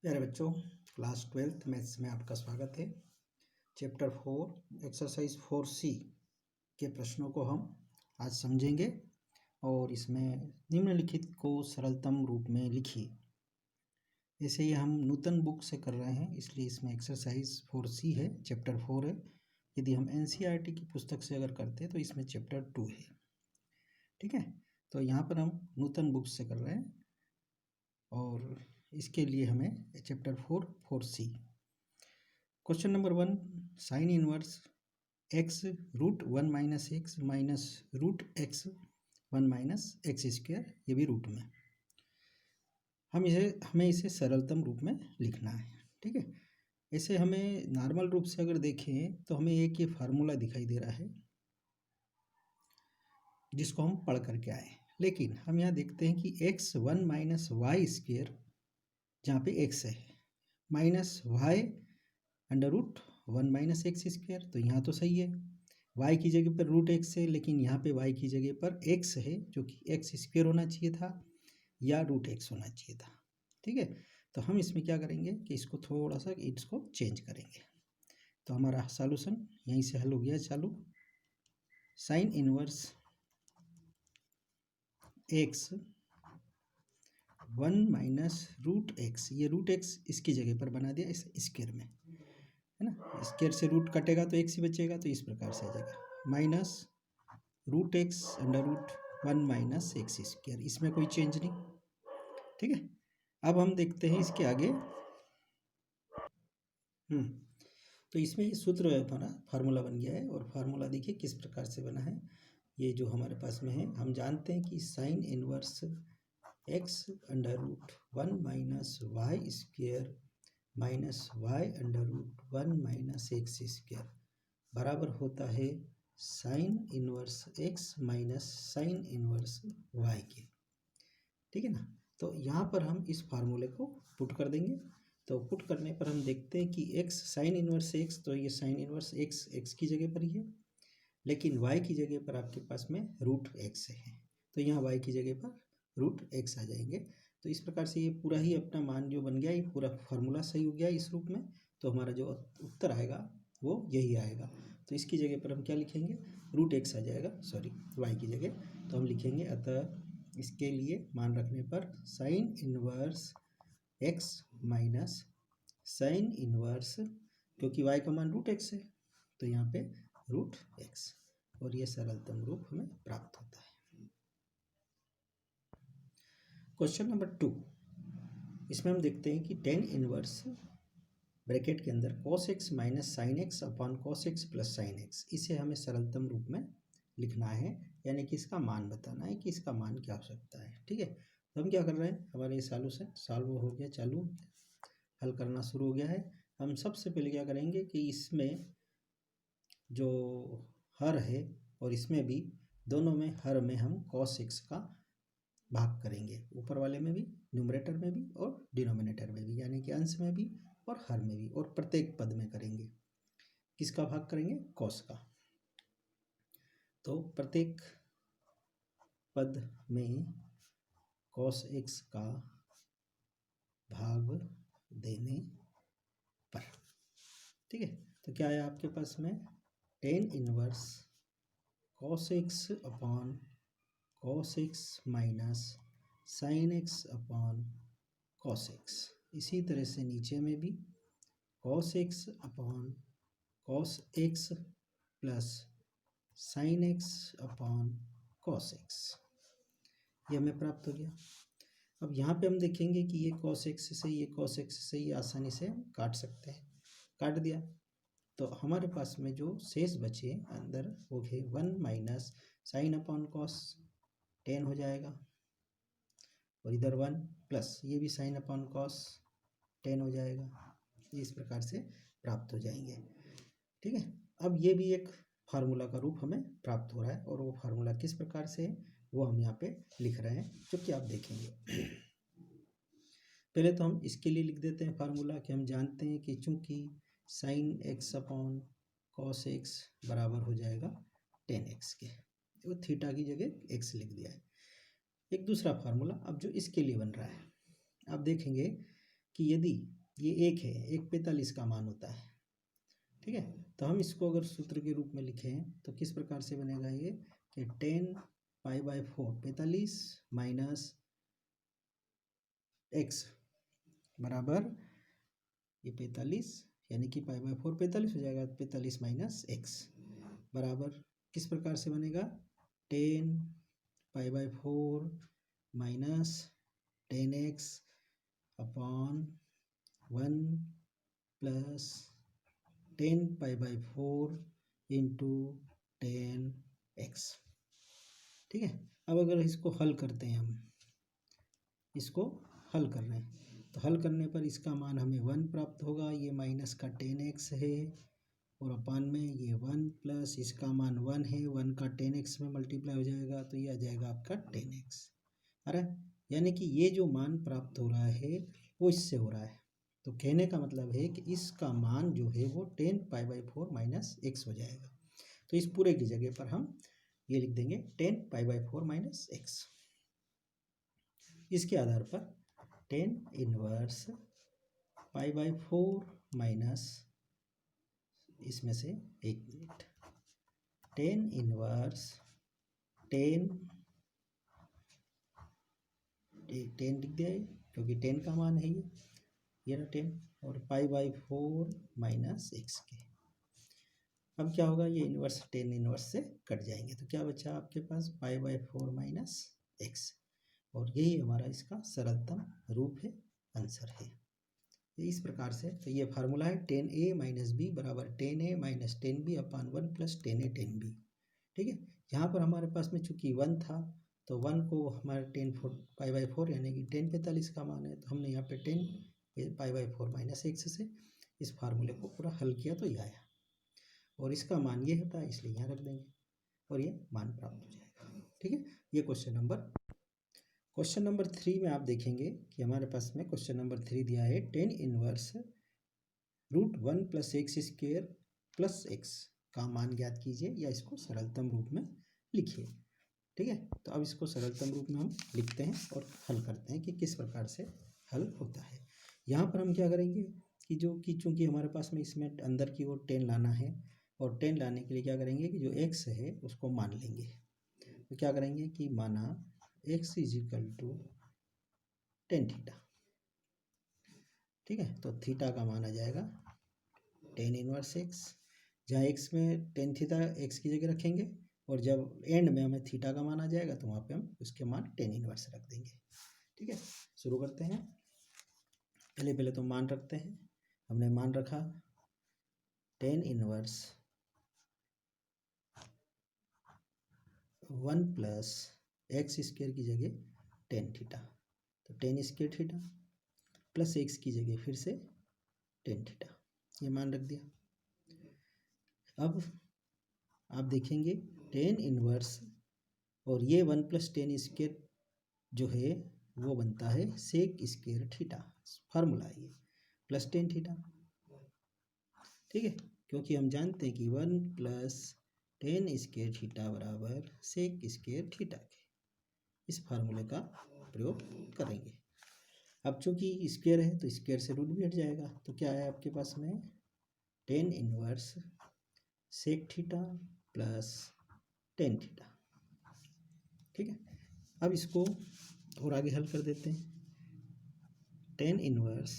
प्यारे बच्चों, class 12th maths में आपका स्वागत है। चैप्टर 4 एक्सरसाइज 4C के प्रश्नों को हम आज समझेंगे और इसमें निम्नलिखित को सरलतम रूप में लिखिए। ऐसे ही हम नूतन बुक से कर रहे हैं, इसलिए इसमें एक्सरसाइज 4C है, चैप्टर 4 है। यदि हम NCERT की पुस्तक से अगर करते हैं तो इसमें चैप्टर 2 है। ठीक है, तो यहाँ पर हम नूतन बुक से कर रहे हैं और इसके लिए हमें chapter 4C। Question number 1, sine inverse x root 1 minus x minus root x 1 minus x square, ये भी रूट में। हमें इसे सरलतम रूप में लिखना है। ठीक है, ऐसे हमें नॉर्मल रूप से अगर देखें तो हमें एक ये फार्मूला दिखाई दे रहा है जिसको हम पढ़ करके आए, लेकिन हम यहाँ देखते हैं कि x 1 माइनस वाई स्क्वायर, जहाँ पे x है, minus y under root 1 minus x square, तो यहाँ तो सही है। y की जगह पर रूट एक्स है, लेकिन यहाँ पे y की जगह पर x है, जो कि एक्स स्क्वायर होना चाहिए था या रूट एक्स होना चाहिए था। ठीक है, तो हम इसमें क्या करेंगे कि इसको थोड़ा सा इसको चेंज करेंगे। तो हमारा सॉल्यूशन यहीं से हल हो गया चालू। Sine inverse x 1 minus root x, ये रूट एक्स इसकी जगह पर बना दिया इस स्क्वायर में, है ना। स्क्वायर से रूट कटेगा तो एक्स ही बचेगा, तो इस प्रकार से आ जाएगा minus root x under root 1 minus x square, इसमें कोई चेंज नहीं। ठीक है, अब हम देखते हैं इसके आगे। तो इसमें ये सूत्र हमारा फार्मूला बन गया है, और फार्मूला देखिए किस प्रकार से बना है। ये जो हमारे पास में है, हम जानते हैं कि sine inverse x under root 1 minus y square minus y under root 1 minus x square बराबर होता है sine inverse x minus sine inverse y के। ठीक है ना, तो यहाँ पर हम इस फार्मूले को पुट कर देंगे। तो पुट करने पर हम देखते हैं कि x साइन इनवर्स एक्स, तो ये साइन इनवर्स एक्स एक्स की जगह पर ही है, लेकिन y की जगह पर आपके पास में रूट एक्स है, तो यहाँ y की जगह पर रूट एक्स आ जाएंगे। तो इस प्रकार से ये पूरा ही अपना मान जो बन गया, ये पूरा फार्मूला सही हो गया इस रूप में। तो हमारा जो उत्तर आएगा वो यही आएगा। तो इसकी जगह पर हम क्या लिखेंगे, रूट एक्स आ जाएगा, सॉरी y की जगह। तो हम लिखेंगे अतः इसके लिए मान रखने पर sign inverse x minus sine inverse, क्योंकि y का मान रूट एक्स है, तो यहाँ पे रूट एक्स, और ये सरलतम रूप हमें प्राप्त होता है। क्वेश्चन नंबर 2, इसमें हम देखते हैं कि टेन इनवर्स ब्रैकेट के अंदर cos x minus sine x upon cos x plus sine x, इसे हमें सरलतम रूप में लिखना है, यानी कि इसका मान बताना है कि इसका मान क्या हो सकता है। ठीक है, तो हम क्या कर रहे हैं, हमारे ये सॉल्यूशन सॉल्व हो गया, चालू हल करना शुरू हो गया है। हम सबसे पहले क्या करेंगे कि इसमें जो हर है और इसमें भी, दोनों में हर में हम cos x का भाग करेंगे, ऊपर वाले में भी, न्यूमरेटर में भी और डिनोमिनेटर में भी, यानी कि अंश में भी और हर में भी, और प्रत्येक पद में करेंगे। किसका भाग करेंगे, cos का। तो प्रत्येक पद में cos x का भाग देने पर, ठीक है, तो क्या है आपके पास में, tan inverse cos x upon cos x minus sine x upon cos x। इसी तरह से नीचे में भी cos x upon cos x plus sign x upon cos x, ये हमें प्राप्त हो गया। अब यहाँ पे हम देखेंगे कि ये cos x से ये cos x से ये आसानी से काट सकते हैं, काट दिया, तो हमारे पास में जो शेष बचे अंदर वो है 1 माइनस साइन अपॉन कॉस 10 हो जाएगा, और इधर 1 प्लस ये भी साइन अपॉन कॉस 10 हो जाएगा, इस प्रकार से प्राप्त हो जाएंगे। ठीक है, अब ये भी एक फार्मूला का रूप हमें प्राप्त हो रहा है, और वो फार्मूला किस प्रकार से है वो हम यहाँ पे लिख रहे हैं, जो कि आप देखेंगे। पहले तो हम इसके लिए लिख देते हैं फार्मूला कि हम जानते हैं कि चूंकि sine x upon cos x बराबर हो जाएगा 10x के, तो थीटा की जगह x लिख दिया है। एक दूसरा फार्मूला अब जो इसके लिए बन रहा है, आप देखेंगे कि यदि ये 1 है, 1/45 का मान होता है, ठीक है। तो हम इसको अगर सूत्र के रूप में लिखें तो किस प्रकार से बनेगा ये कि 10π/4 45 माइनस x बराबर ये 45 यानी कि π/4 45 हो जाएगा, 45 माइनस x बराबर किस प्रकार से बनेगा 10π/4 minus 10x upon 1 plus 10π/4 into 10x, ठीक है। अब अगर इसको हल करते हैं, हम इसको हल कर रहे हैं तो हल करने पर इसका मान हमें 1 प्राप्त होगा, ये माइनस का 10x है और अपान में ये 1 प्लस इसका मान 1 है, 1 का 10x में मल्टीप्लाई हो जाएगा तो ये आ जाएगा आपका 10x। अरे यानी कि ये जो मान प्राप्त हो रहा है वो इससे हो रहा है, तो कहने का मतलब है कि इसका मान जो है वो 10π/4 माइनस x हो जाएगा। तो इस पूरे की जगह पर हम ये लिख देंगे 10π/4 माइनस x। इसके आधार पर 10 इनवर्स π/4 माइनस इसमें से 1 मिनट 10 इनवर्स 10 लिख दिया है क्योंकि 10 का मान है ये ना 10 और π/4 माइनस x के। अब क्या होगा, ये इनवर्स 10 इनवर्स से कट जाएंगे तो क्या बचा आपके पास π/4 माइनस x, और यही हमारा इसका सरलतम रूप है, आंसर है इस प्रकार से। तो ये फार्मूला है 10a माइनस बी बराबर 10a माइनस 10b अपान 1 प्लस 10a 10b, ठीक है। यहाँ पर हमारे पास में चूंकि 1 था तो 1 को हमारे 10π/4 यानी कि 10/45 का मान है, तो हमने यहाँ पे 10π/4 माइनस x से इस फार्मूले को पूरा हल किया तो ये आया, और इसका मान ये होता है इसलिए यहाँ रख देंगे और ये मान प्राप्त हो जाएगा, ठीक है। ये क्वेश्चन नंबर 3 में आप देखेंगे कि हमारे पास में क्वेश्चन नंबर 3 दिया है 10 inverse √1 plus x square plus x का मान ज्ञात कीजिए या इसको सरलतम रूप में लिखिए, ठीक है। तो अब इसको सरलतम रूप में हम लिखते हैं और हल करते हैं कि किस प्रकार से हल होता है। यहाँ पर हम क्या करेंगे कि चूँकि हमारे पास में इसमें अंदर की ओर 10 लाना है, और 10 लाने के लिए क्या करेंगे कि जो x है उसको मान लेंगे। तो क्या करेंगे कि माना x इजिकल टू 10 थीटा, ठीक है। तो थीटा का मान आ जाएगा 10 इनवर्स x, जहाँ x में 10 थीटा x की जगह रखेंगे और जब एंड में हमें थीटा का मान आ जाएगा तो वहाँ पे हम उसके मान 10 इनवर्स रख देंगे, ठीक है। शुरू करते हैं, पहले तो मान रखते हैं। हमने मान रखा 10 इनवर्स 1 प्लस एक्स स्क्वायर की जगह 10 थीटा, तो 10 स्क्वायर थीटा प्लस x की जगह फिर से 10 थीटा, ये मान रख दिया। अब आप देखेंगे 10 इनवर्स और ये 1 प्लस 10 स्क्वायर जो है वो बनता है सेक स्क्वायर थीटा, फार्मूला है ये प्लस 10 थीटा, ठीक है। क्योंकि हम जानते हैं कि 1 प्लस 10 स्क्वायर थीटा बराबर सेक स्क्वायर थीटा के, इस फार्मूले का प्रयोग करेंगे। अब चूंकि स्क्वायर है तो स्क्वायर से रूट भी हट जाएगा, तो क्या है आपके पास में 10 inverse sec theta plus 10 theta, ठीक है। अब इसको और आगे हल कर देते हैं। 10 inverse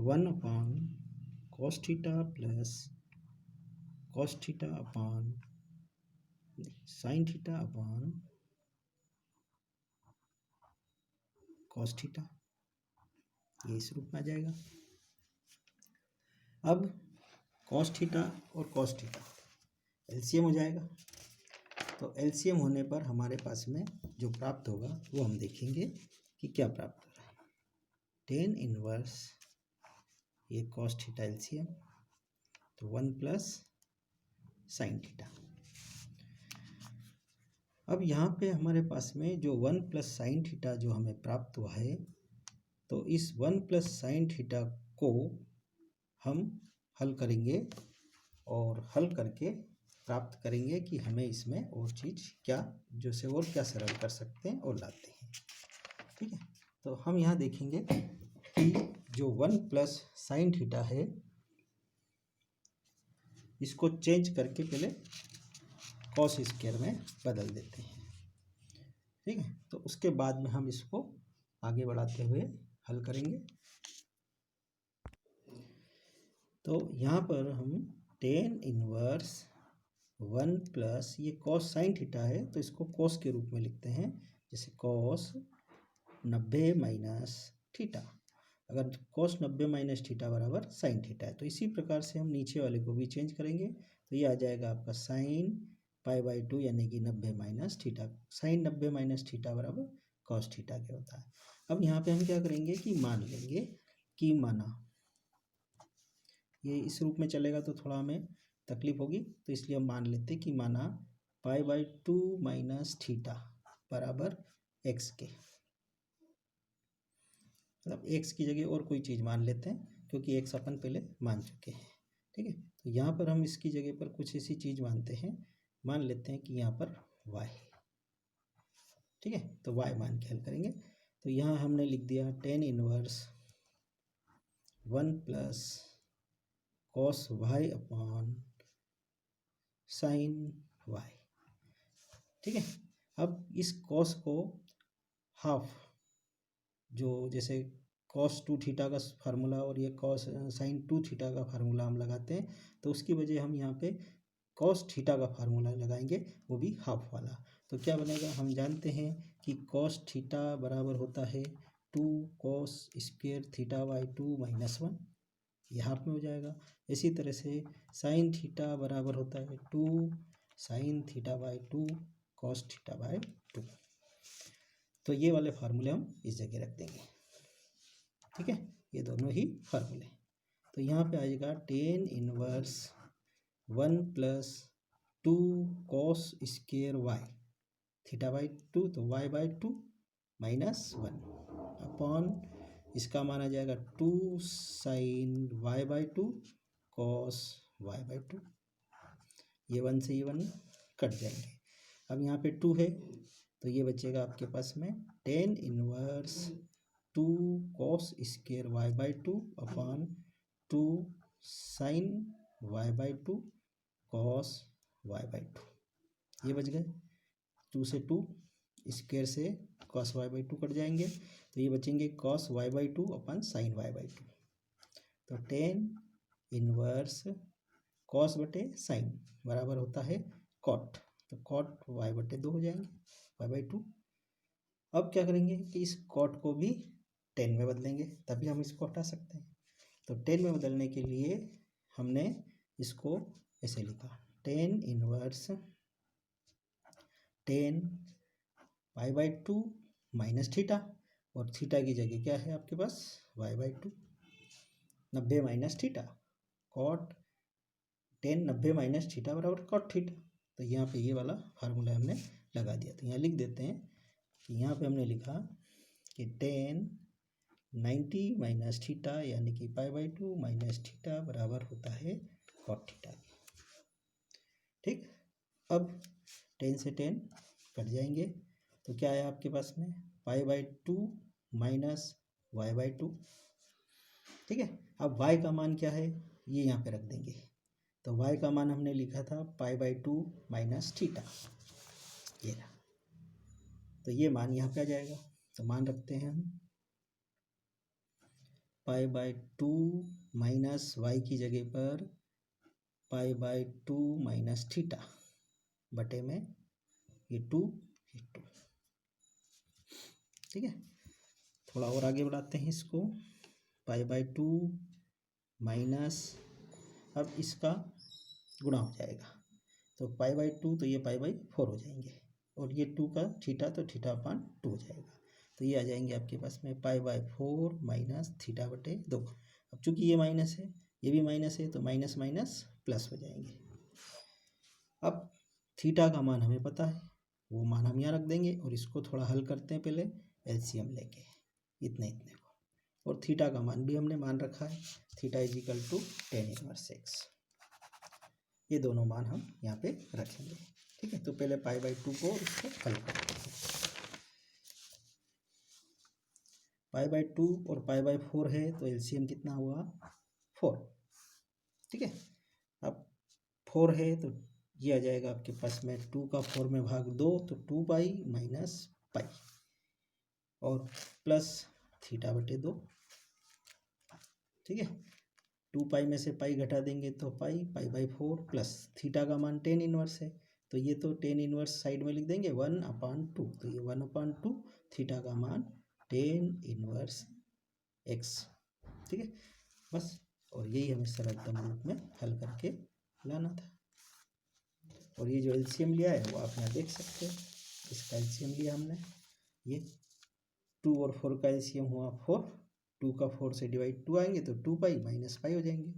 1 upon cos theta plus cos theta upon sine theta upon cos theta, ये इस रूप में आ जाएगा। अब कॉस थीटा और कॉस थीटा एलसीएम हो जाएगा, तो एलसीएम होने पर हमारे पास में जो प्राप्त होगा वो हम देखेंगे कि क्या प्राप्त हो रहा है। 10 इनवर्स ये कॉस थीटा एलसीएम तो 1 प्लस साइन थीटा। अब यहाँ पे हमारे पास में जो 1 प्लस साइन थीटा जो हमें प्राप्त हुआ है, तो इस 1 प्लस साइन थीटा को हम हल करेंगे और हल करके प्राप्त करेंगे कि हमें इसमें और चीज़ क्या जो से और क्या सरल कर सकते हैं और लाते हैं, ठीक है। तो हम यहाँ देखेंगे कि जो 1 प्लस साइन थीटा है इसको चेंज करके पहले कॉस स्क्वायर में बदल देते हैं। ठीक है, तो उसके बाद में हम इसको आगे बढ़ाते हुए हल करेंगे। तो यहाँ पर हम टेन इनवर्स 1 प्लस ये कॉस साइन थीटा है तो इसको कॉस के रूप में लिखते हैं, जैसे कॉस 90 माइनस थीटा। अगर कॉस 90 माइनस थीटा बराबर साइन थीटा है तो इसी प्रकार से हम नीचे वाले को भी चेंज करेंगे। तो ये आ जाएगा आपका साइन π/2 यानी कि 90 minus theta. Sine 90 minus theta बराबर कॉस थीटा के होता है। अब यहाँ पे हम क्या करेंगे कि मान लेंगे कि माना ये इस रूप में चलेगा तो थोड़ा हमें तकलीफ होगी, तो इसलिए हम मान लेते कि माना π/2 माइनस थीटा बराबर एक्स के, मतलब एक्स की जगह और कोई चीज़ मान लेते हैं क्योंकि एक्स अपन पहले मान चुके हैं। ठीक है, तो यहाँ पर हम इसकी जगह पर कुछ ऐसी चीज़ मानते हैं, मान लेते हैं कि यहाँ पर y। ठीक है, तो y मान के हल करेंगे। तो यहाँ हमने लिख दिया ten inverse 1 plus cos y upon sine y। ठीक है, अब इस कॉस को हाफ, जो जैसे कॉस 2 थीटा का फार्मूला और ये कॉस साइन 2 थीटा का फार्मूला हम लगाते हैं, तो उसकी वजह हम यहाँ पे कॉस थीटा का फार्मूला लगाएंगे, वो भी हाफ वाला। तो क्या बनेगा, हम जानते हैं कि कॉस थीटा बराबर होता है 2 cos square theta by 2 minus 1, ये हाफ में हो जाएगा। इसी तरह से साइन थीटा बराबर होता है 2 sine theta by 2 cos theta by 2। तो ये वाले फार्मूले हम इस जगह रख देंगे। ठीक है, ये दोनों ही फार्मूले। तो यहाँ पे आएगा ten inverse 1 plus 2 cos square y theta by 2, तो y बाई 2 माइनस 1 अपॉन इसका माना जाएगा 2 sine y by 2 cos y by 2। ये 1 से ये 1 कट जाएंगे। अब यहाँ पे 2 है तो ये बचेगा आपके पास में tan inverse 2 cos square y by 2 upon 2 sine y by 2 cos y by 2। ये बच गए, 2 से 2 स्क्वायर से कॉस y बाई 2 कट जाएंगे, तो ये बचेंगे cos y by 2 upon sine y by 2। तो टेन इनवर्स कॉस बटे साइन बराबर होता है कॉट, तो कॉट y बटे 2 हो जाएंगे y बाई 2। अब क्या करेंगे कि इस कॉट को भी 10 में बदलेंगे, तभी हम इसको हटा सकते हैं। तो 10 में बदलने के लिए हमने इसको ऐसे लिखा, टेन इनवर्स 10 π/2 माइनस थीटा, और थीटा की जगह क्या है आपके पास y by 2, 90 minus theta, cot 10 90 minus theta बराबर कॉट थीटा। तो यहाँ पे ये वाला फार्मूला हमने लगा दिया। तो यहाँ लिख देते हैं कि यहाँ पे हमने लिखा कि 10 90 माइनस थीटा यानी कि π/2 माइनस थीटा बराबर होता है कॉट थीटा। ठीक, अब 10 से 10 कट जाएंगे, तो क्या है आपके पास में π/2 माइनस y बाई 2। ठीक है, अब y का मान क्या है ये यहाँ पे रख देंगे। तो y का मान हमने लिखा था π/2 माइनस थीटा, ये रहा। तो ये मान यहाँ पे आ जाएगा, तो मान रखते हैं हम π/2 माइनस y की जगह पर π/2 माइनस थीटा बटे में ये 2 ये 2। ठीक है, थोड़ा और आगे बढ़ाते हैं इसको, π/2 माइनस, अब इसका गुणा हो जाएगा तो π/2 तो ये π/4 हो जाएंगे, और ये 2 का थीटा तो थीटा अपान 2 हो जाएगा। तो ये आ जाएंगे आपके पास में π/4 माइनस थीटा बटे 2। अब चूंकि ये माइनस है ये भी माइनस है तो माइनस माइनस प्लस हो जाएंगे। अब थीटा का मान हमें पता है, वो मान हम यहाँ रख देंगे और इसको थोड़ा हल करते हैं पहले एलसीएम लेके इतने इतने को, और थीटा का मान भी हमने मान रखा है, theta is equal to tan inverse x. ये दोनों मान हम यहाँ पे रखेंगे। ठीक है, तो पहले π/2 को इसको हल करते हैं। π/2 और π/4 है तो एलसीएम कितना हुआ 4। ठीक है, अब 4 है तो ये आ जाएगा आपके पास में 2 का 4 में भाग 2 तो 2π माइनस पाई और प्लस θ/2। ठीक है, 2π में से पाई घटा देंगे तो π/4 प्लस थीटा का मान tan इनवर्स है तो ये तो tan इनवर्स साइड में लिख देंगे 1/2 तो ये 1/2 थीटा का मान tan इनवर्स x। ठीक है, बस, और यही हमें सरलतम रूप में हल करके लाना था। और ये जो एलसीएम लिया है वो आप यहाँ देख सकते हैं, इसका एलसीएम लिया हमने, ये 2 और 4 का एलसीएम हुआ 4, 2 का 4 से डिवाइड 2 आएंगे तो 2π माइनस पाई हो जाएंगे,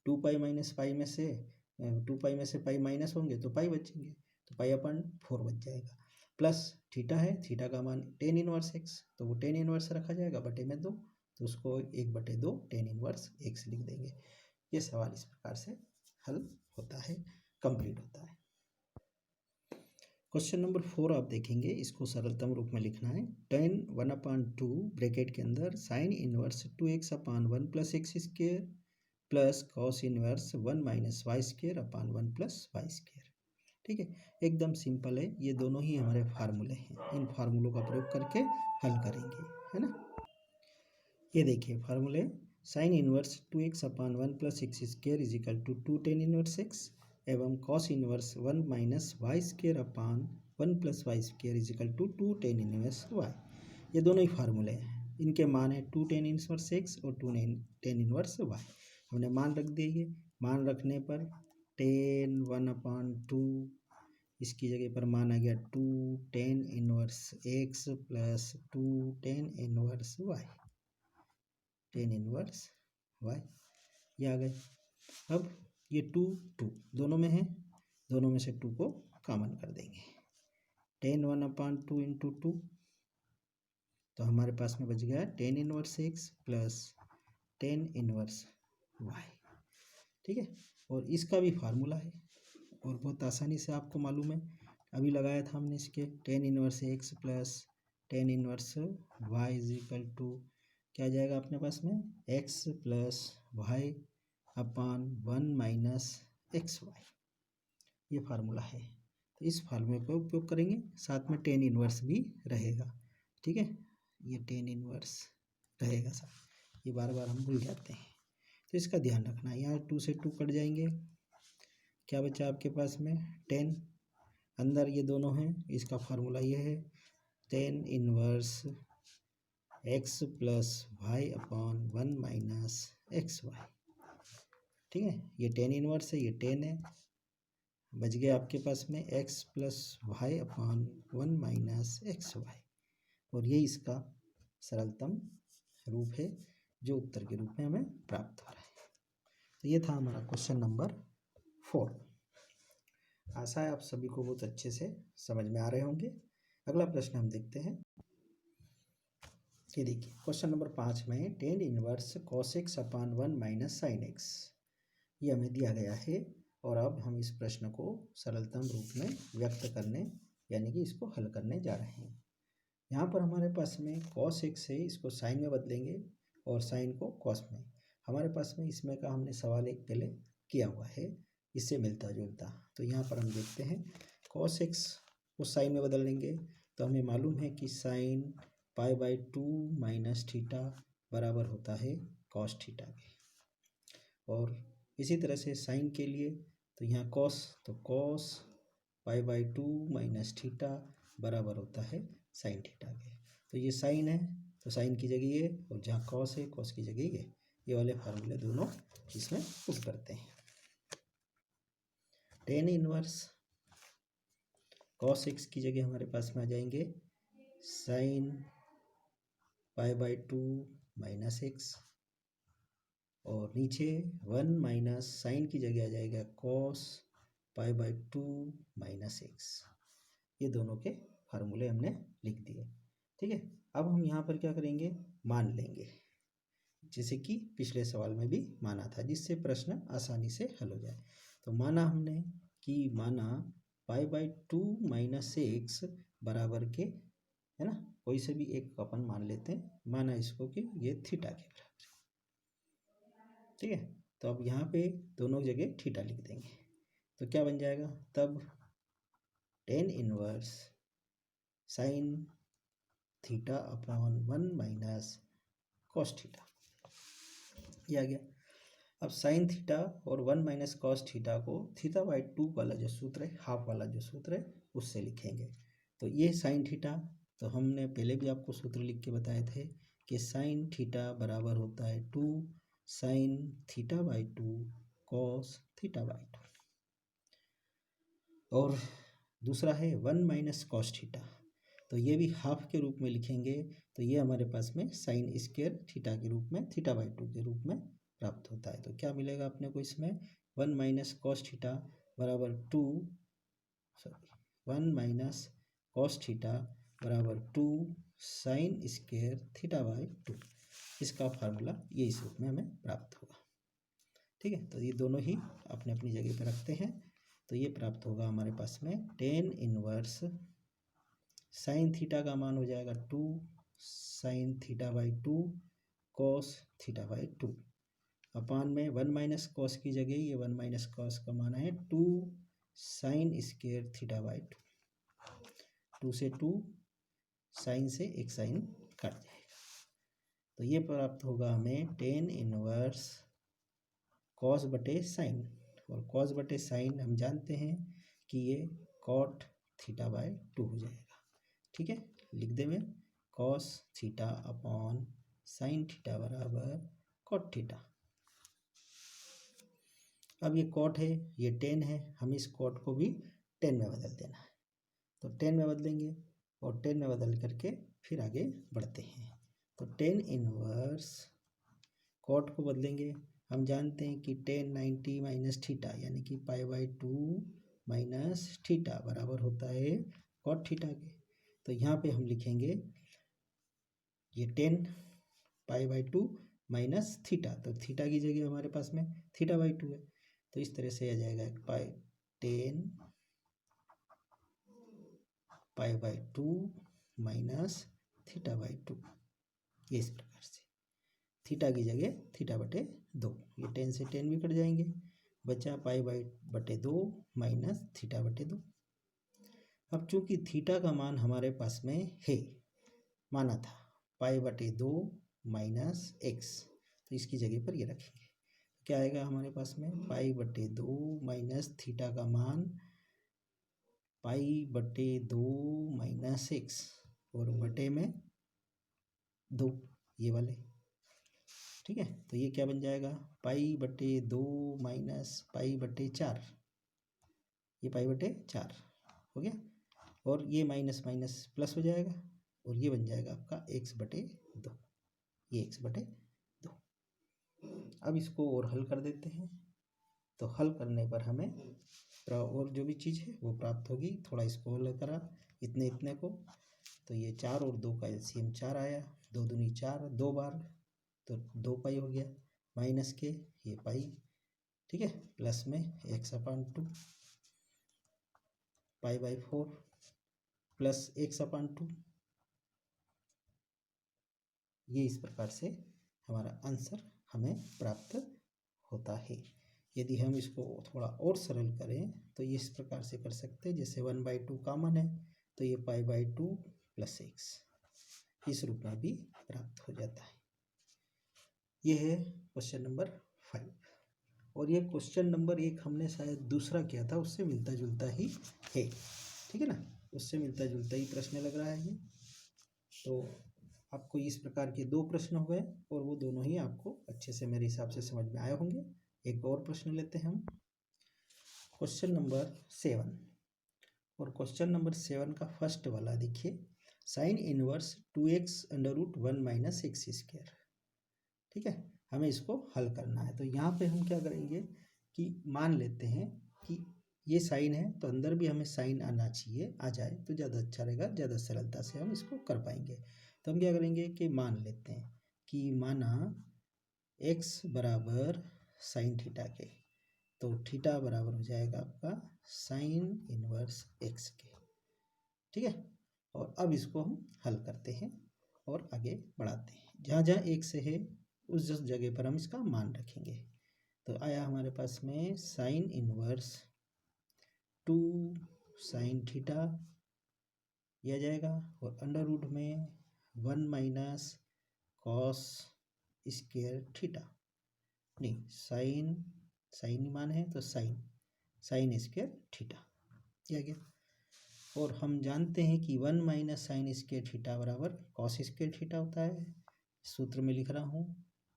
2π माइनस पाई में से 2π में से पाई माइनस होंगे तो पाई बचेंगे तो π/4 बच जाएगा, प्लस थीटा है, थीटा का मान tan इनवर्स x तो वो tan इनवर्स रखा जाएगा बटे में 2 तो उसको 1/2 tan इनवर्स x लिख देंगे। ये सवाल इस प्रकार से हल होता है, कंप्लीट होता है। क्वेश्चन नंबर 4 आप देखेंगे, इसको सरलतम रूप में लिखना है। tan 1/2 ब्रैकेट के अंदर sine inverse 2x/1 plus x square plus cos inverse 1 minus y square upon 1 plus y square. ठीक है, एकदम सिंपल है, ये दोनों ही हमारे फार्मूले हैं, इन फार्मूलों का प्रयोग करके हल करेंगे, है ना। ये देखिए फार्मूले, sine inverse 2x/1 plus x square is equal to 2 tan inverse x एवं cos inverse 1 minus y square upon 1 plus y square is equal to 2 tan inverse y। ये दोनों ही फार्मूले हैं, इनके मान है 2 tan इनवर्स x और 2 tan इनवर्स y। हमने मान रख दिए, मान रखने पर tan 1/2 इसकी जगह पर मान आ गया 2 tan inverse x plus 2 tan inverse y, tan inverse y ये आ गए। अब ये 2 दोनों में है, दोनों में से 2 को कॉमन कर देंगे, tan 1/2 इंटू 2 तो हमारे पास में बच गया tan inverse x plus tan inverse y। ठीक है, और इसका भी फार्मूला है और बहुत आसानी से आपको मालूम है, अभी लगाया था हमने इसके tan inverse x plus tan inverse y is equal to क्या जाएगा अपने पास में x plus y upon 1 minus x y, ये फार्मूला है। तो इस फार्मूले का उपयोग करेंगे, साथ में tan इनवर्स भी रहेगा। ठीक है, ये tan इनवर्स रहेगा साथ, ये बार बार हम भूल जाते हैं तो इसका ध्यान रखना। यहाँ 2 से 2 कट जाएंगे, क्या बचा आपके पास में tan, अंदर ये दोनों हैं, इसका फार्मूला ये है tan inverse x plus y upon 1 minus x y. ठीक है, ये tan इनवर्स है, ये tan है, बच गया आपके पास में x plus y upon 1 minus x y, और ये इसका सरलतम रूप है जो उत्तर के रूप में हमें प्राप्त हो रहा है। तो ये था हमारा क्वेश्चन नंबर 4। आशा है आप सभी को बहुत अच्छे से समझ में आ रहे होंगे। अगला प्रश्न हम देखते हैं। ये देखिए क्वेश्चन नंबर 5 में tan inverse cos x upon 1 minus sine x, ये हमें दिया गया है और अब हम इस प्रश्न को सरलतम रूप में व्यक्त करने यानी कि इसको हल करने जा रहे हैं। यहाँ पर हमारे पास में cos x है, इसको साइन में बदलेंगे और साइन को cos में। हमारे पास में इसमें का हमने सवाल एक पहले किया हुआ है, इससे मिलता जुलता। तो यहाँ पर हम देखते हैं cos x को साइन में बदल लेंगे तो हमें मालूम है कि साइन π/2 माइनस थीटा बराबर होता है cos थीटा के, और इसी तरह से साइन के लिए तो यहाँ cos तो cos π/2 माइनस थीटा बराबर होता है साइन थीटा के। तो ये साइन है तो साइन की जगह ये, और जहाँ cos है cos की जगह ये वाले फार्मूले दोनों इसमें पुट करते हैं। tan इनवर्स cos x की जगह हमारे पास में आ जाएंगे साइन π/2 माइनस एक्स, और नीचे 1 माइनस साइन की जगह आ जाएगा cos π/2 माइनस एक्स। ये दोनों के फार्मूले हमने लिख दिए। ठीक है, अब हम यहाँ पर क्या करेंगे, मान लेंगे, जैसे कि पिछले सवाल में भी माना था, जिससे प्रश्न आसानी से हल हो जाए। तो माना हमने कि माना π/2 माइनस एक्स बराबर के, है ना, कोई से भी एक अपन मान लेते हैं, माना इसको कि ये थीटा के बराबर, ठीक है। तो अब यहाँ पे दोनों जगह थीटा लिख देंगे, तो क्या बन जाएगा तब tan inverse sine theta upon 1 minus cos theta, ये आ गया। अब साइन थीटा और 1 माइनस कॉस थीटा को थीटा बाई 2 वाला जो सूत्र है, हाफ वाला जो सूत्र है, उससे लिखेंगे। तो ये साइन थीटा, तो हमने पहले भी आपको सूत्र लिख के बताए थे कि साइन थीटा बराबर होता है 2 sine theta by 2 cos theta by 2, और दूसरा है 1 माइनस कॉस थीटा, तो ये भी हाफ के रूप में लिखेंगे। तो ये हमारे पास में साइन स्क्वायर थीटा के रूप में थीटा बाई 2 के रूप में प्राप्त होता है। तो क्या मिलेगा अपने को इसमें 1 माइनस कॉस थीटा बराबर 1 माइनस कॉस थीटा बराबर 2 साइन स्क्वायर थीटा बाई 2, इसका फार्मूला ये इस रूप में हमें प्राप्त होगा, ठीक है। तो ये दोनों ही अपने अपनी जगह पर रखते हैं। तो ये प्राप्त होगा हमारे पास में टेन इनवर्स साइन थीटा का मान हो जाएगा 2 sine theta by 2 cos theta by 2 अपान में 1 माइनस कॉस की जगह ये 1 माइनस कॉस का मान है 2 साइन स्क्वायर थीटा बाई 2 से 2 साइन से एक साइन कट जाएगा। तो ये प्राप्त होगा हमें टेन इनवर्स कॉस बटे साइन, और कॉस बटे साइन हम जानते हैं कि ये कॉट थीटा बाई 2 हो जाएगा, ठीक है। लिख दे में cos theta upon sine theta बराबर कॉट थीटा। अब ये कॉट है, ये टेन है, हम इस कॉट को भी टेन में बदल देना है, तो टेन में बदलेंगे और टेन में बदल करके फिर आगे बढ़ते हैं। तो टेन इनवर्स कॉट को बदलेंगे, हम जानते हैं कि टेन 90 माइनस थीटा यानी कि पाई बाई 2 माइनस थीटा बराबर होता है कॉट थीटा के। तो यहाँ पे हम लिखेंगे ये 10 पाई बाई 2 माइनस थीटा, तो थीटा की जगह हमारे पास में थीटा बाई 2 है, तो इस तरह से आ जाएगा पाई 10 pi by 2 minus theta by 2, ये इस प्रकार से थीटा की जगह थीटा बटे 2, ये 10 से 10 भी कट जाएंगे, बचा पाई बाई बटे 2 माइनस थीटा बटे 2। अब चूंकि थीटा का मान हमारे पास में है, माना था पाई बटे 2 माइनस एक्स, तो इसकी जगह पर ये रखेंगे, क्या आएगा हमारे पास में पाई बटे 2 माइनस थीटा का मान पाई बटे 2 माइनस एक्स और बटे में 2 ये वाले, ठीक है। तो ये क्या बन जाएगा पाई बटे 2 माइनस पाई बटे 4, ये पाई बटे 4 हो गया, और ये माइनस माइनस प्लस हो जाएगा और ये बन जाएगा आपका एक्स बटे 2, ये एक्स बटे 2। अब इसको और हल कर देते हैं, तो हल करने पर हमें और जो भी चीज़ है वो प्राप्त होगी। थोड़ा इसको हल करा इतने इतने को, तो ये 4 और 2 का एलसीएम 4 आया, 2 दूनी 4 2 बार, तो 2 पाई हो गया, माइनस के ये पाई, ठीक है, प्लस में x upon 2 pi by 4 plus x upon 2, ये इस प्रकार से हमारा आंसर हमें प्राप्त होता है। यदि हम इसको थोड़ा और सरल करें तो ये इस प्रकार से कर सकते हैं, जैसे 1/2 कॉमन है तो ये पाई बाई 2 प्लस एक्स, इस रूप में भी प्राप्त हो जाता है। ये है क्वेश्चन नंबर 5, और ये क्वेश्चन नंबर 1 हमने शायद दूसरा किया था, उससे मिलता जुलता ही है, ठीक है ना, उससे मिलता जुलता ही प्रश्न लग रहा है ये। तो आपको इस प्रकार के 2 प्रश्न हुए और वो दोनों ही आपको अच्छे से मेरे हिसाब से समझ में आए होंगे। एक और प्रश्न लेते हैं हम, क्वेश्चन नंबर 7, और क्वेश्चन नंबर 7 का फर्स्ट वाला देखिए, sine inverse 2x under root 1 minus x square, ठीक है, हमें इसको हल करना है। तो यहाँ पे हम क्या करेंगे कि मान लेते हैं कि ये साइन है तो अंदर भी हमें साइन आना चाहिए, आ जाए तो ज़्यादा अच्छा रहेगा, ज़्यादा सरलता से हम इसको कर पाएंगे। तो हम क्या करेंगे कि मान लेते हैं कि माना x बराबर साइन थीटा के, तो थीटा बराबर हो जाएगा आपका साइन इनवर्स x के, ठीक है। और अब इसको हम हल करते हैं और आगे बढ़ाते हैं। जहाँ जहाँ एक से है उस जगह पर हम इसका मान रखेंगे। तो आया हमारे पास में साइन इनवर्स 2 साइन थीटा यह जाएगा, और अंडर रूट में 1 माइनस कॉस स्क्वायर थीटा, नहीं साइन मान है तो साइन स्क्वायर थीटा यह गया। और हम जानते हैं कि 1 माइनस साइन स्क्वायर थीटा बराबर कॉस स्क्वायर थीटा होता है। सूत्र में लिख रहा हूँ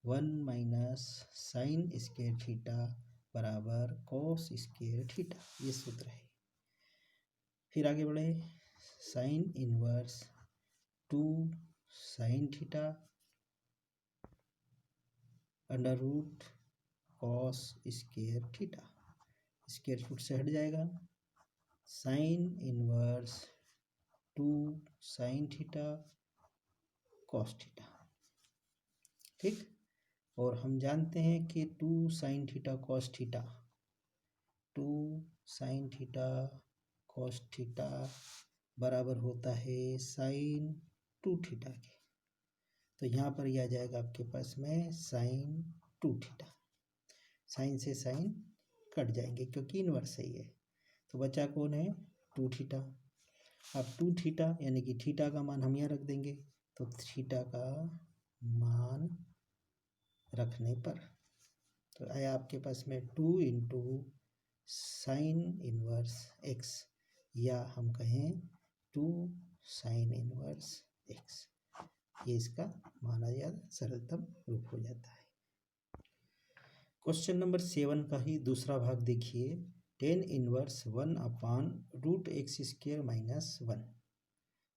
1 माइनस साइन स्क्वायर थीटा बराबर कॉस स्क्वायर थीटा, ये सूत्र है। फिर आगे बढ़े, sine inverse 2 sine theta under root cos square theta, square root से हट जाएगा, sine inverse 2 sine theta cos theta, ठीक। और हम जानते हैं कि 2 sine theta cos theta, 2 sine theta cos theta बराबर होता है साइन 2 थीटा के। तो यहाँ पर यह आ जाएगा आपके पास में साइन 2 थीटा, साइन से साइन कट जाएंगे क्योंकि इन्वर्स सही है। तो बचा कौन है 2 थीटा। अब 2 थीटा यानी कि थीटा का मान हम यहाँ रख देंगे, तो थीटा का मान रखने पर तो आया आपके पास में 2 इंटू साइन इनवर्स एक्स, या हम कहें 2 साइन इनवर्स एक्स, ये इसका माना जाता सरलतम रूप हो जाता है। क्वेश्चन नंबर 7 का ही दूसरा भाग देखिए, tan inverse 1 upon root x square minus 1,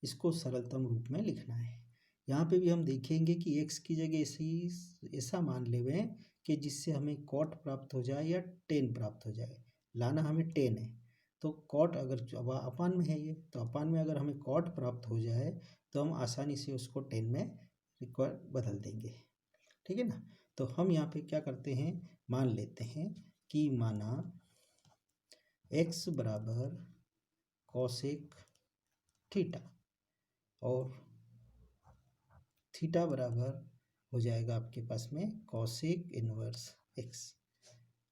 इसको सरलतम रूप में लिखना है। यहाँ पे भी हम देखेंगे कि x की जगह ऐसा मान लेवे कि जिससे हमें कॉट प्राप्त हो जाए या टेन प्राप्त हो जाए। लाना हमें टेन है, तो कॉट अगर अपान में है ये, तो अपान में अगर हमें कॉट प्राप्त हो जाए तो हम आसानी से उसको टेन में बदल देंगे, ठीक है ना। तो हम यहाँ पे क्या करते हैं, मान लेते हैं कि माना x बराबर कॉसेक थीटा और थीटा बराबर हो जाएगा आपके पास में कॉसेक इनवर्स x।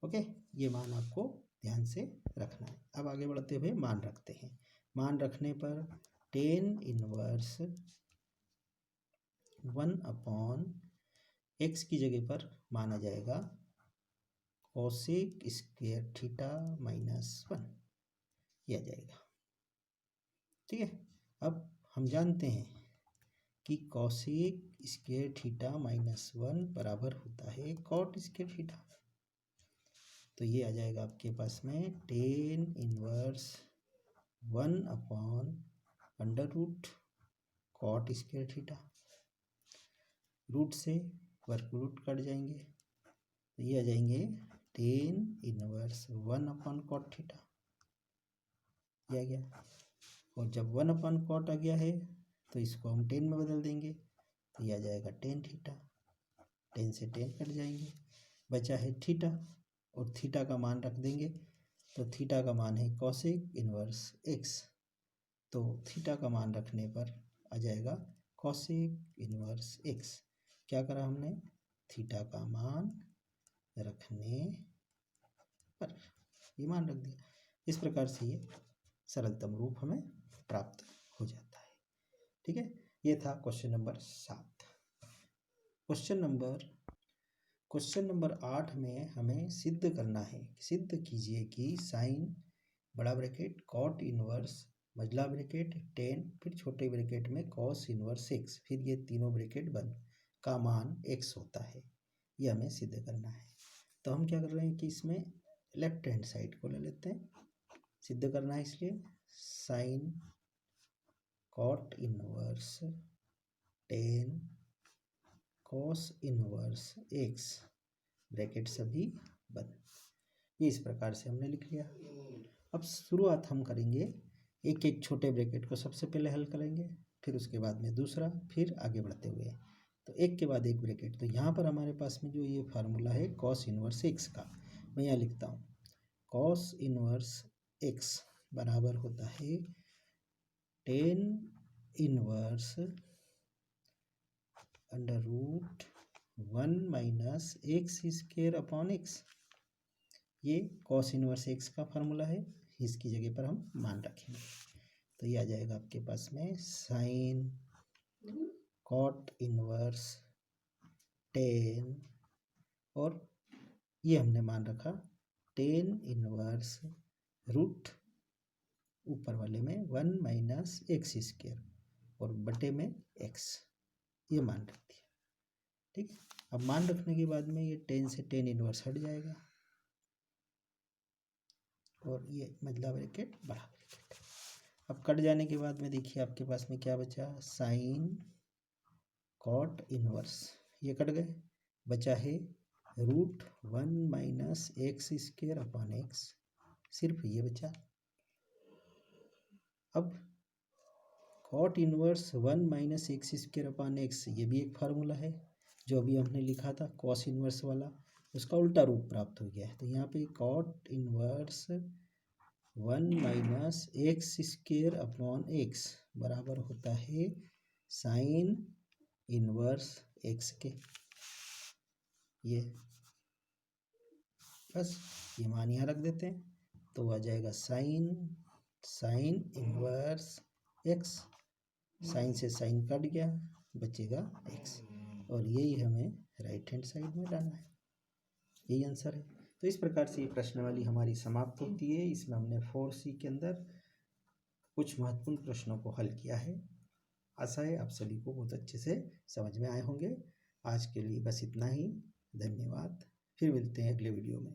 ओके, ये मान आपको ध्यान से रखना है। अब आगे बढ़ते हुए मान रखते हैं। मान रखने पर टेन इनवर्स 1 अपॉन x की जगह पर माना जाएगा कॉसेक स्क्वायर थीटा माइनस 1, यह आ जाएगा, ठीक है। अब हम जानते हैं कि कॉसेक स्क्वायर थीटा माइनस 1 बराबर होता है कॉट स्क्वायर थीटा। तो ये आ जाएगा आपके पास में tan inverse 1 upon under root cot square theta, root से वर्ग रूट कट जाएंगे, तो ये आ जाएंगे tan inverse 1 upon cot theta, ये आ गया। और जब 1 अपॉन कॉट आ गया है तो इसको हम 10 में बदल देंगे, तो ये आ जाएगा टेन थीटा, 10 से 10 कट जाएंगे, बचा है थीटा, और थीटा का मान रख देंगे। तो थीटा का मान है कॉसेक इनवर्स एक्स, तो थीटा का मान रखने पर आ जाएगा कॉसेक इनवर्स एक्स। क्या करा हमने, थीटा का मान रखने पर ये मान रख दिया। इस प्रकार से ये सरलतम रूप हमें प्राप्त हो जाता है, ठीक है। ये था क्वेश्चन नंबर 7। क्वेश्चन नंबर 8 में हमें सिद्ध करना है। सिद्ध कीजिए कि साइन बड़ा ब्रैकेट कॉट इनवर्स मझला ब्रैकेट टेन फिर छोटे ब्रैकेट में कॉस इनवर्स एक्स फिर ये तीनों ब्रैकेट बंद का मान एक्स होता है, ये हमें सिद्ध करना है। तो हम क्या कर रहे हैं कि इसमें लेफ्ट हैंड साइड को ले लेते हैं, सिद्ध करना है, इसलिए sine cot inverse tan cos inverse x bracket सभी बंद, ये इस प्रकार से हमने लिख लिया। अब शुरुआत हम करेंगे, एक एक छोटे ब्रैकेट को सबसे पहले हल करेंगे, फिर उसके बाद में दूसरा, फिर आगे बढ़ते हुए तो एक के बाद एक ब्रैकेट। तो यहाँ पर हमारे पास में जो ये फार्मूला है कॉस इनवर्स एक्स का, मैं यहाँ लिखता हूँ कॉस इनवर्स एक्स बराबर होता है tan inverse under root 1 minus x square upon x. ये कॉस इनवर्स एक्स का फार्मूला है, इसकी जगह पर हम मान रखेंगे। तो ये आ जाएगा आपके पास में साइन कॉट इनवर्स 10, और ये हमने मान रखा 10 इनवर्स रूट ऊपर वाले में 1 माइनस एक्स स्क्वायर और बटे में एक्स, ये मान रख दिया। ठीक, अब मान रखने के बाद में ये 10 से 10 इनवर्स हट जाएगा और ये मझला ब्रैकेट बड़ा ब्रैकेट। अब कट जाने के बाद में देखिए आपके पास में क्या बचा, साइन कॉट इनवर्स, ये कट गए, बचा है root 1 minus x square upon x, सिर्फ ये बचा। अब cot inverse 1 minus x square upon x, ये भी एक फार्मूला है जो अभी हमने लिखा था कॉस इनवर्स वाला, उसका उल्टा रूप प्राप्त हो गया है। तो यहाँ पे cot inverse 1 minus x square upon x बराबर होता है साइन इनवर्स एक्स के। ये बस ये मान यहाँ रख देते हैं, तो आ जाएगा साइन इनवर्स एक्स, साइन से साइन कट गया, बचेगा एक्स, और यही हमें राइट हैंड साइड में लाना है। यही आंसर है। तो इस प्रकार से ये प्रश्नावली हमारी समाप्त होती है। इसमें हमने 4C के अंदर कुछ महत्वपूर्ण प्रश्नों को हल किया है। आशा है आप सभी को बहुत अच्छे से समझ में आए होंगे। आज के लिए बस इतना ही, धन्यवाद। फिर मिलते हैं अगले वीडियो में।